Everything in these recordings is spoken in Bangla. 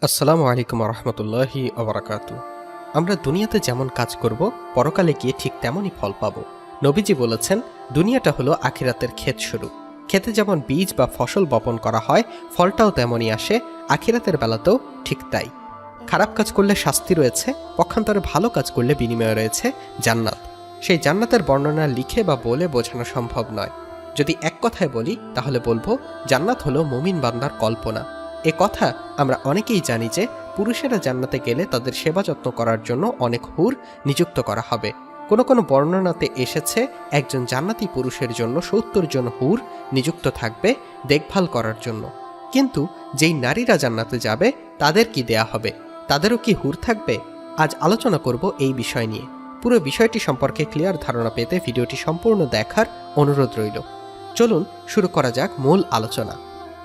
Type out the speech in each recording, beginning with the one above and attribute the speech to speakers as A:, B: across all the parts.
A: আসসালামু আলাইকুম রহমতুল্লাহি আবরাকাতু। আমরা দুনিয়াতে যেমন কাজ করব পরকালে গিয়ে ঠিক তেমনই ফল পাব। নবীজি বলেছেন, দুনিয়াটা হলো আখিরাতের ক্ষেত শুরু। ক্ষেতে যেমন বীজ বা ফসল বপন করা হয়, ফলটাও তেমনই আসে। আখিরাতের বেলাতেও ঠিক তাই। খারাপ কাজ করলে শাস্তি রয়েছে, পক্ষান্তরে ভালো কাজ করলে বিনিময় রয়েছে জান্নাত। সেই জান্নাতের বর্ণনা লিখে বা বলে বোঝানো সম্ভব নয়। যদি এক কথায় বলি তাহলে বলবো, জান্নাত হলো মুমিন বান্দার কল্পনা। এ কথা আমরা অনেকেই জানি যে পুরুষেরা জান্নাতে গেলে তাদের সেবা যত্ন করার জন্য অনেক হুর নিযুক্ত করা হবে। কোনো কোনো বর্ণনাতে এসেছে একজন জান্নাতি পুরুষের জন্য ৭০ জন হুর নিযুক্ত থাকবে দেখভাল করার জন্য। কিন্তু যেই নারীরা জান্নাতে যাবে তাদের কি দেয়া হবে? তাদেরও কি হুর থাকবে? আজ আলোচনা করব এই বিষয় নিয়ে। পুরো বিষয়টি সম্পর্কে ক্লিয়ার ধারণা পেতে ভিডিওটি সম্পূর্ণ দেখার অনুরোধ রইল। চলুন শুরু করা যাক মূল আলোচনা।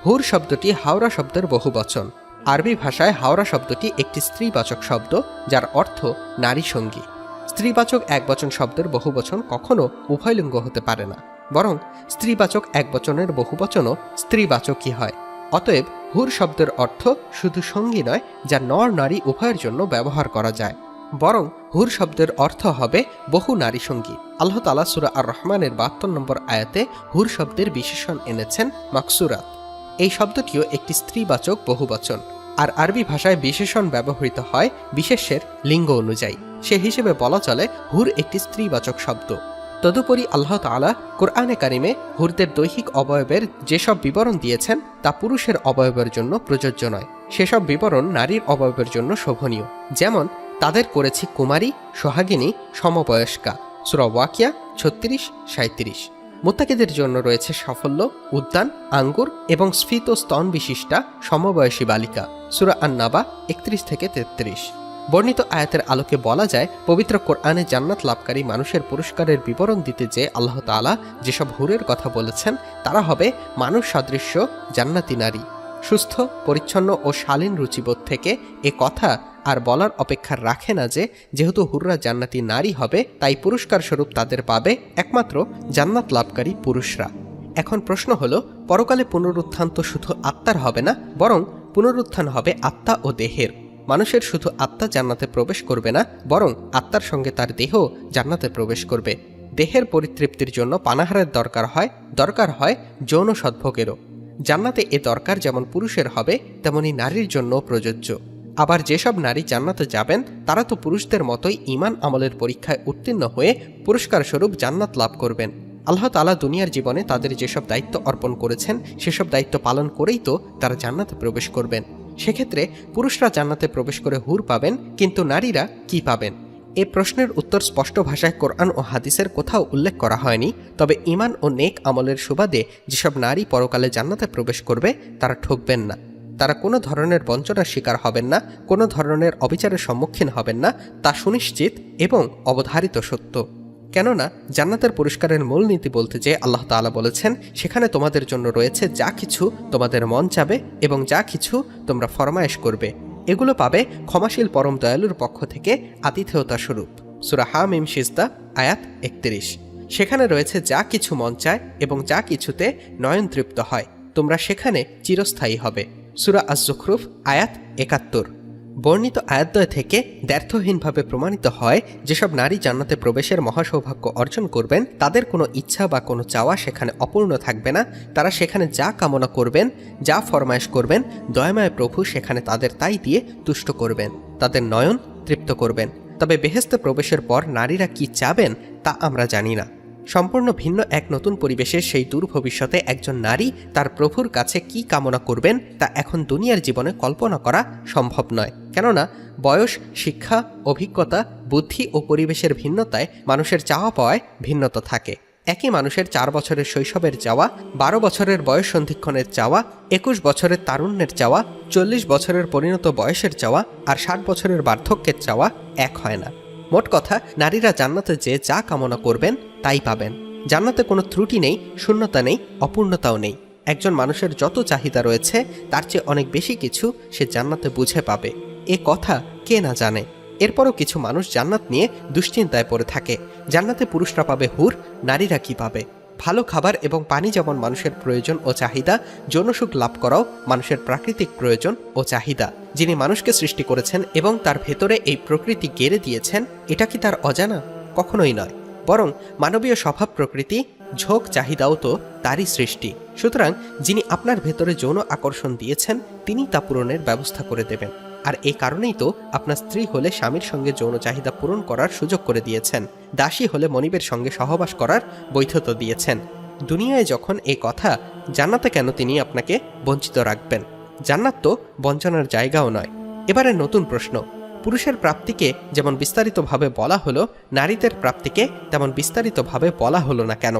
A: হুর শব্দটি হাওরা শব্দের বহুবচন। আরবি ভাষায় হাওরা শব্দটি একটি স্ত্রীবাচক শব্দ, যার অর্থ নারী সঙ্গী। স্ত্রীবাচক একবচন শব্দের বহুবচন কখনো উভয়লিঙ্গ হতে পারে না, বরং স্ত্রীবাচক একবচনের বহুবচনও স্ত্রীবাচকই হয়। অতএব হুর শব্দের অর্থ শুধু সঙ্গী নয়, যা নর নারী উভয়ের জন্য ব্যবহার করা যায়, বরং হুর শব্দের অর্থ হবে বহু নারী সঙ্গী। আল্লাহ তাআলা সূরা আর রহমানের ৭২ নম্বর আয়াতে হুর শব্দের বিশেষণ এনেছেন মাকসুরাত। এই শব্দটিও একটি স্ত্রীবাচক বহুবচন। আর আরবি ভাষায় বিশেষণ ব্যবহৃত হয় বিশেষ্যের লিঙ্গ অনুযায়ী। সে হিসেবে বলা চলে হুর একটি স্ত্রীবাচক শব্দ। তদুপরি আল্লাহ তাআলা কোরআনে কারিমে হুরদের দৈহিক অবয়বের যেসব বিবরণ দিয়েছেন তা পুরুষের অবয়বের জন্য প্রযোজ্য নয়। সেসব বিবরণ নারীর অবয়বের জন্য শোভনীয়। যেমন, তাদের করেছি কুমারী, সোহাগিনী, সমবয়স্কা, সূরা ওয়াকিয়া ৩৬-৩৭। মুত্তাকিদের জন্য রয়েছে সাফল্য, উদ্যান, আঙ্গুর এবং স্ফীত স্তন বিশিষ্টা সমবয়সী বালিকা, সূরা আন-নাবা ৩১-৩৩। বর্ণিত আয়াতের আলোকে বলা যায়, পবিত্র কোরআনে জান্নাত লাভকারী মানুষের পুরস্কারের বিবরণ দিতে যে আল্লাহ তাআলা যেসব হুরের কথা বলেছেন তারা হবে মানুষ সাদৃশ্য জান্নাতি নারী। সুস্থ, পরিচ্ছন্ন ও শালীন রুচিবোধ থেকে এ কথা আর বলার অপেক্ষা রাখে না যে যেহেতু হুররা জান্নাতি নারী হবে, তাই পুরস্কার স্বরূপ তাদের পাবে একমাত্র জান্নাত লাভকারী পুরুষরা। এখন প্রশ্ন হলো, পরকালে পুনরুত্থান তো শুধু আত্মার হবে না, বরং পুনরুত্থান হবে আত্মা ও দেহের। মানুষের শুধু আত্মা জান্নাতে প্রবেশ করবে না, বরং আত্মার সঙ্গে তার দেহ জান্নাতে প্রবেশ করবে। দেহের পরিতৃপ্তির জন্য পানাহারের দরকার হয় যৌন সদ্ভোগেরও। জান্নাতে এ দরকার যেমন পুরুষের হবে, তেমনি নারীর জন্য প্রযোজ্য। আবার যেসব নারী জান্নাতে যাবেন তারা তো পুরুষদের মতোই ঈমান আমলের পরীক্ষায় উত্তীর্ণ হয়ে পুরস্কার স্বরূপ জান্নাত লাভ করবেন। আল্লাহ তাআলা দুনিয়ার জীবনে তাদের যেসব দায়িত্ব অর্পণ করেছেন সেসব দায়িত্ব পালন করেই তো তারা জান্নাতে প্রবেশ করবেন। সেক্ষেত্রে পুরুষরা জান্নাতে প্রবেশ করে হুর পাবেন, কিন্তু নারীরা কি পাবেন? এ প্রশ্নের উত্তর স্পষ্ট ভাষায় কোরআন ও হাদিসের কোথাও উল্লেখ করা হয়নি। তবে ঈমান ও নেক আমলের সুবাদে যেসব নারী পরকালে জান্নাতে প্রবেশ করবে তারা ঠকবেন না। তারা কোনো ধরনের বঞ্চনার শিকার হবেন না, কোনো ধরনের অবিচারের সম্মুখীন হবেন না, তা সুনিশ্চিত এবং অবধারিত সত্য। কেননা জান্নাতের পুরস্কারের মূলনীতি বলতে যে আল্লাহ তাআলা বলেছেন, সেখানে তোমাদের জন্য রয়েছে যা কিছু তোমাদের মন চাবে এবং যা কিছু তোমরা ফরমায়েশ করবে। এগুলো পাবে ক্ষমাশীল পরম দয়ালুর পক্ষ থেকে আতিথেয়তা স্বরূপ। সূরা হামিম সিজদা আয়াত ৩১। সেখানে রয়েছে যা কিছু মন চায় এবং যা কিছুতে নয়ন তৃপ্ত হয়, তোমরা সেখানে চিরস্থায়ী হবে। সূরা আজ-জুখরুফ আয়াত ৭১। বর্ণিত আয়াতদ্বয় থেকে দ্ব্যর্থহীনভাবে প্রমাণিত হয়, যেসব নারী জান্নাতে প্রবেশের মহাসৌভাগ্য অর্জন করবেন তাদের কোনো ইচ্ছা বা কোনো চাওয়া সেখানে অপূর্ণ থাকবে না। তারা সেখানে যা কামনা করবেন, যা ফরমায়েশ করবেন, দয়াময় প্রভু সেখানে তাদের তাই দিয়ে তুষ্ট করবেন, তাদের নয়ন তৃপ্ত করবেন। তবে বেহেশতে প্রবেশের পর নারীরা কি চাবেন তা আমরা জানি না। সম্পূর্ণ ভিন্ন এক নতুন পরিবেশে সেই দূর ভবিষ্যতে একজন নারী তার প্রভুর কাছে কি কামনা করবেন তা এখন দুনিয়ার জীবনে কল্পনা করা সম্ভব নয়। কেননা বয়স, শিক্ষা, অভিজ্ঞতা, বুদ্ধি ও পরিবেশের ভিন্নতায় মানুষের চাওয়া পাওয়ায় ভিন্নতা থাকে। একই মানুষের ৪ বছরের শৈশবের চাওয়া, ১২ বছরের বয়স সন্ধিক্ষণের চাওয়া, ২১ বছরের তারুণ্যের চাওয়া, ৪০ বছরের পরিণত বয়সের চাওয়া আর ৬০ বছরের বার্ধক্যের চাওয়া এক হয় না। মোট কথা, নারীরা জান্নাতে যে যা কামনা করবেন তাই পাবেন। জান্নাতে কোনো ত্রুটি নেই, শূন্যতা নেই, অপূর্ণতাও নেই। একজন মানুষের যত চাহিদা রয়েছে তার চেয়ে অনেক বেশি কিছু সে জান্নাতে বুঝে পাবে। এ কথা কে না জানে। এরপরও কিছু মানুষ জান্নাত নিয়ে দুশ্চিন্তায় পড়ে থাকে। জান্নাতে পুরুষরা পাবে হুর, নারীরা কি পাবে? ভালো খাবার এবং পানি যেমন মানুষের প্রয়োজন ও চাহিদা, যৌনসুখ লাভ করাও মানুষের প্রাকৃতিক প্রয়োজন ও চাহিদা। যিনি মানুষকে সৃষ্টি করেছেন এবং তার ভেতরে এই প্রকৃতি গেড়ে দিয়েছেন, এটা কি তার অজানা? কখনোই নয়, বরং মানবীয় স্বভাব প্রকৃতি, ঝোঁক, চাহিদাও তো তারই সৃষ্টি। সুতরাং যিনি আপনার ভেতরে যৌন আকর্ষণ দিয়েছেন, তিনি তা পূরণের ব্যবস্থা করে দেবেন। আর এই কারণেই তো আপনার স্ত্রী হলে স্বামীর সঙ্গে যৌন চাহিদা পূরণ করার সুযোগ করে দিয়েছেন, দাসী হলে মনিবের সঙ্গে সহবাস করার বৈধতা দিয়েছেন। দুনিয়ায় যখন এই কথা, জান্নাতে কেন তিনি আপনাকে বঞ্চিত রাখবেন? জান্নাত তো বঞ্চনার জায়গাও নয়। এবারে নতুন প্রশ্ন, পুরুষের প্রাপ্তিকে যেমন বিস্তারিতভাবে বলা হলো, নারীদের প্রাপ্তিকে তেমন বিস্তারিতভাবে বলা হলো না কেন?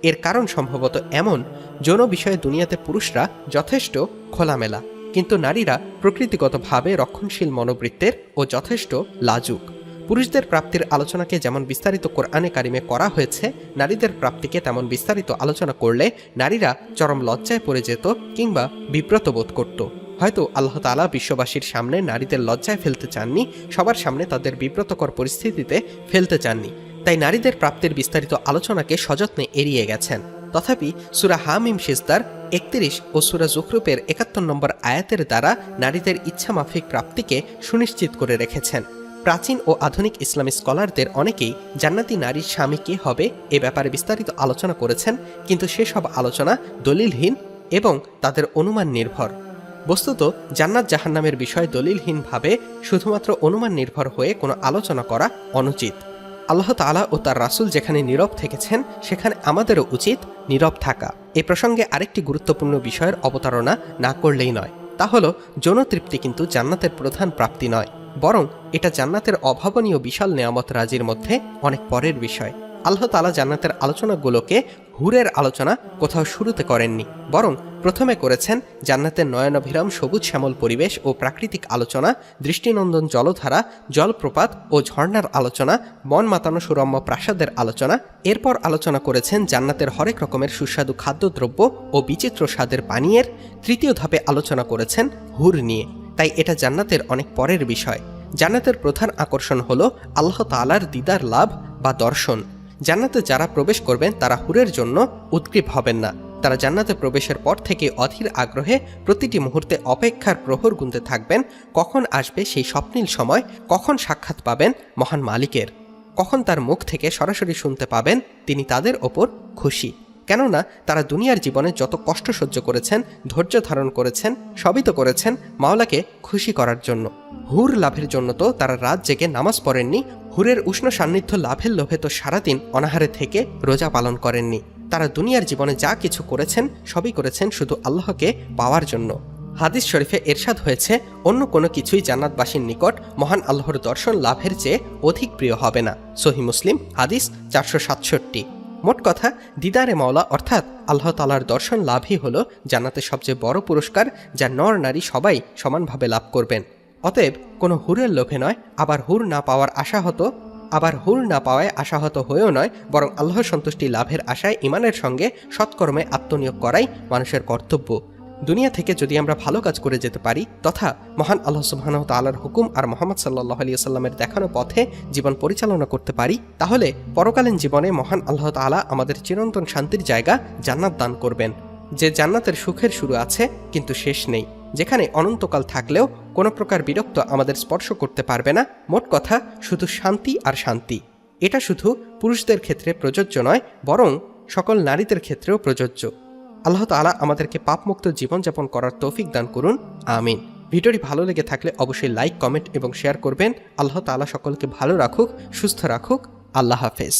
A: এর কারণ সম্ভবত এমন, যৌন বিষয়ে দুনিয়াতে পুরুষরা যথেষ্ট খোলামেলা, কিন্তু নারীরা প্রকৃতিগতভাবে রক্ষণশীল মনোবৃত্তের ও যথেষ্ট লাজুক। পুরুষদের প্রাপ্তির আলোচনাকে যেমন বিস্তারিত কোরআনে কারিমে করা হয়েছে, নারীদের প্রাপ্তিকে তেমন বিস্তারিত আলোচনা করলে নারীরা চরম লজ্জায় পড়ে যেত কিংবা বিব্রত বোধ করত। হয়তো আল্লাহ তাআলা বিশ্ববাসীর সামনে নারীদের লজ্জায় ফেলতে চাননি, সবার সামনে তাদের বিব্রতকর পরিস্থিতিতে ফেলতে চাননি, তাই নারীদের প্রাপ্তির বিস্তারিত আলোচনাকে সযত্নে এড়িয়ে গেছেন। তথাপি সূরা হামিম সিজদার ৩১ ও সূরা যুখরুফের ৭১ নম্বর আয়াতের দ্বারা নারীদের ইচ্ছামাফিক প্রাপ্তিকে সুনিশ্চিত করে রেখেছেন। প্রাচীন ও আধুনিক ইসলামী স্কলারদের অনেকেই জান্নাতি নারীর স্বামী কে হবে এ ব্যাপারে বিস্তারিত আলোচনা করেছেন, কিন্তু সেসব আলোচনা দলিলহীন এবং তাদের অনুমান নির্ভর। বস্তুত জান্নাত জাহান্নামের বিষয় দলিলহীনভাবে শুধুমাত্র অনুমান নির্ভর হয়ে কোনো আলোচনা করা অনুচিত। আল্লাহ তাআলা ও তার রাসূল যেখানে নীরব থেকেছেন, সেখানে আমাদেরও উচিত নীরব থাকা। এ প্রসঙ্গে আরেকটি গুরুত্বপূর্ণ বিষয়ের অবতারণা না করলেই নয়, তা হলো যৌন তৃপ্তি কিন্তু জান্নাতের প্রধান প্রাপ্তি নয়, বরং এটা জান্নাতের অভাবনীয় বিশাল নেয়ামত রাজির মধ্যে অনেক পরের বিষয়। আল্লাহ তাআলা জান্নাতের আলোচনাগুলোকে হুরের আলোচনা কোথাও শুরুতে করেননি, বরং প্রথমে করেছেন জান্নাতের নয়নাভিরাম সবুজ শ্যামল পরিবেশ ও প্রাকৃতিক আলোচনা, দৃষ্টিনন্দন জলধারা, জলপ্রপাত ও ঝর্ণার আলোচনা, মন মাতানো সুরম্য প্রাসাদের আলোচনা। এরপর আলোচনা করেছেন জান্নাতের হরেক রকমের সুস্বাদু খাদ্যদ্রব্য ও বিচিত্র স্বাদের পানীয়ের। তৃতীয় ধাপে আলোচনা করেছেন হুর নিয়ে। তাই এটা জান্নাতের অনেক পরের বিষয়। জান্নাতের প্রধান আকর্ষণ হল আল্লাহ তাআলার দিদার লাভ বা দর্শন। জান্নাতে যারা প্রবেশ করবেন তারা হুরের জন্য উদ্গ্রীব হবেন না। তারা জান্নাতে প্রবেশের পর থেকে অধীর আগ্রহে প্রতিটি মুহূর্তে অপেক্ষার প্রহর গুনতে থাকবেন, কখন আসবে সেই স্বপ্নীল সময়, কখন সাক্ষাৎ পাবেন মহান মালিকের, কখন তার মুখ থেকে সরাসরি শুনতে পাবেন তিনি তাদের ওপর খুশি। কেননা তারা দুনিয়ার জীবনে যত কষ্ট সহ্য করেছেন, ধৈর্য ধারণ করেছেন, সবই তো করেছেন মাওলাকে খুশি করার জন্য। হুর লাভের জন্য তো তারা রাত জেগে নামাজ পড়েননি, হুরের উষ্ণ সান্নিধ্য লাভের লোভে তো সারাদিন অনাহারে থেকে রোজা পালন করেননি। তারা দুনিয়ার জীবনে যা কিছু করেছেন সবই করেছেন শুধু আল্লাহকে পাওয়ার জন্য। হাদিস শরীফে এরশাদ হয়েছে, অন্য কোনো কিছুই জান্নাতবাসীর নিকট মহান আল্লাহর দর্শন লাভের চেয়ে অধিক প্রিয় হবে না। সহিহ মুসলিম হাদিস ৪৬৭। মোট কথা, দিদারে মাওলা অর্থাৎ আল্লাহ তাআলার দর্শন লাভই হলো জান্নাতের সবচেয়ে বড় পুরস্কার, যা নর নারী সবাই সমানভাবে লাভ করবেন। অতএব কোনো হুরের লোভে নয়, আবার হুর না পাওয়ায় আশাহত হয়েও নয়, বরং আল্লাহর সন্তুষ্টি লাভের আশায় ইমানের সঙ্গে সৎকর্মে আত্মনিয়োগ করাই মানুষের কর্তব্য। দুনিয়া থেকে যদি আমরা ভালো কাজ করে যেতে পারি, তথা মহান আল্লাহ সুবহানাহু ওয়া তাআলার হুকুম আর মুহাম্মদ সাল্লাল্লাহু আলাইহি ওয়াসাল্লামের দেখানো পথে জীবন পরিচালনা করতে পারি, তাহলে পরকালীন জীবনে মহান আল্লাহ তাআলা আমাদের চিরন্তন শান্তির জায়গা জান্নাত দান করবেন। যে জান্নাতের সুখের শুরু আছে কিন্তু শেষ নেই, যেখানে অনন্তকাল থাকলেও কোনো প্রকার বিরক্ত আমাদের স্পর্শ করতে পারবে না। মোট কথা, শুধু শান্তি আর শান্তি। এটা শুধু পুরুষদের ক্ষেত্রে প্রযোজ্য নয়, বরং সকল নারীদের ক্ষেত্রেও প্রযোজ্য। আল্লাহ তাআলা আমাদেরকে পাপমুক্ত জীবনযাপন করার তৌফিক দান করুন, আমিন। ভিডিওটি ভালো লেগে থাকলে অবশ্যই লাইক, কমেন্ট এবং শেয়ার করবেন। আল্লাহ তাআলা সকলকে ভালো রাখুক, সুস্থ রাখুক। আল্লাহ হাফেজ।